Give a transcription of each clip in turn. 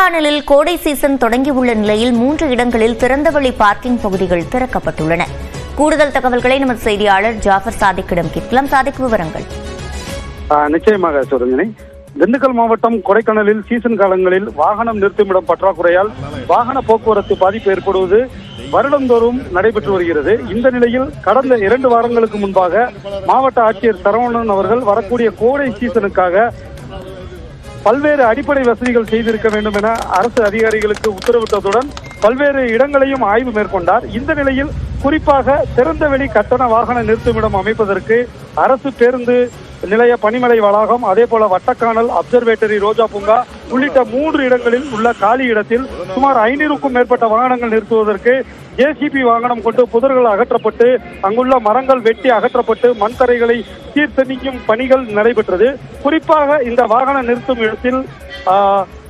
கொடைக்கானலில் கோடை சீசன் தொடங்கியுள்ள நிலையில் 3 இடங்களில் திறந்தவெளி பார்க்கிங் பகுதிகள் திறக்கப்பட்டுள்ளன. கூடுதல் தகவல்களை நமது செய்தியாளர் ஜாஃபர் சாதிக்கிடம் கேட்கலாம். சாதிக், விவரங்கள். நிச்சயமாக சுரஞ்சனி, திண்டுக்கல் மாவட்டம் கொடைக்கானலில் சீசன் காலங்களில் வாகனம் நிறுத்துமிடம் பற்றாக்குறையால் வாகன போக்குவரத்து பாதிப்பு ஏற்படுவது வருடந்தோறும் நடைபெற்று வருகிறது. இந்த நிலையில் கடந்த 2 வாரங்களுக்கு முன்பாக மாவட்ட ஆட்சியர் சரவணன் அவர்கள் வரக்கூடிய கோடை சீசனுக்காக பல்வேறு அடிப்படை வசதிகள் செய்திருக்க வேண்டும் என அரசு அதிகாரிகளுக்கு உத்தரவிட்டதுடன் பல்வேறு இடங்களையும் ஆய்வு மேற்கொண்டார். இந்த நிலையில் குறிப்பாக திறந்தவெளி கட்டண வாகன நிறுத்துமிடம் அமைப்பதற்கு அரசு பேருந்து நிலைய பணிமனை வளாகம், அதே போல வட்டக்கானல், அப்சர்வேட்டரி, ரோஜா பூங்கா உள்ளிட்ட 3 இடங்களில் உள்ள காலி இடத்தில் சுமார் 500க்கும் மேற்பட்ட வாகனங்கள் நிறுத்துவதற்கு ஜேசிபி வாகனம் கொண்டு புதர்கள் அகற்றப்பட்டு அங்குள்ள மரங்கள் வெட்டி அகற்றப்பட்டு மண் தரைகளை சீர்திருத்தும் பணிகள் நடைபெற்றது. குறிப்பாக இந்த வாகன நிறுத்தும் இடத்தில்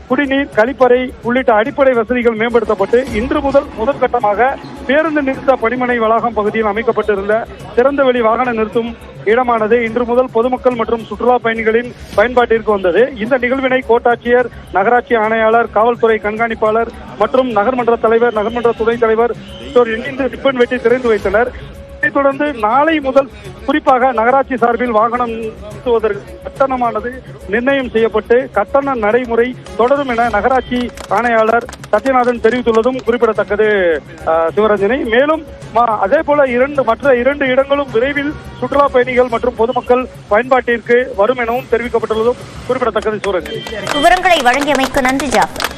குடிநீர், கழிப்பறை உள்ளிட்ட அடிப்படை வசதிகள் மேம்படுத்தப்பட்டு இன்று முதல் கட்டமாக பேருந்து நிறுத்த பணிமனை வளாகம் பகுதியில் அமைக்கப்பட்டிருந்த திறந்தவெளி வாகன நிறுத்தும் இடமானது இன்று முதல் பொதுமக்கள் மற்றும் சுற்றுலா பயணிகளின் பயன்பாட்டிற்கு வந்தது. இந்த நிகழ்வினை கோட்டாட்சியர், நகராட்சி ஆணையாளர், காவல்துறை கண்காணிப்பாளர் மற்றும் நகர்மன்ற தலைவர், நகர்மன்ற துணைத் தலைவர் இணைந்து ரிப்பன் வெட்டி திறந்து வைத்தனர். இதைத் தொடர்ந்து நாளை முதல் குறிப்பாக நகராட்சி சார்பில் வாகனம் நிறுத்துவதற்கு கட்டணமானது நிர்ணயம் செய்யப்பட்டு கட்டண நடைமுறை தொடரும் என நகராட்சி ஆணையாளர் சத்யநாதன் தெரிவித்துள்ளதும் குறிப்பிடத்தக்கது சிவரஞ்சனி. மேலும் அதே போல மற்ற 2 இடங்களும் விரைவில் சுற்றுலா பயணிகள் மற்றும் பொதுமக்கள் பயன்பாட்டிற்கு வரும் எனவும் தெரிவிக்கப்பட்டுள்ளதும் குறிப்பிடத்தக்கது சிவரஞ்சனி. விவரங்களை வழங்கியமைக்கு நன்றி ஜாஃபர்.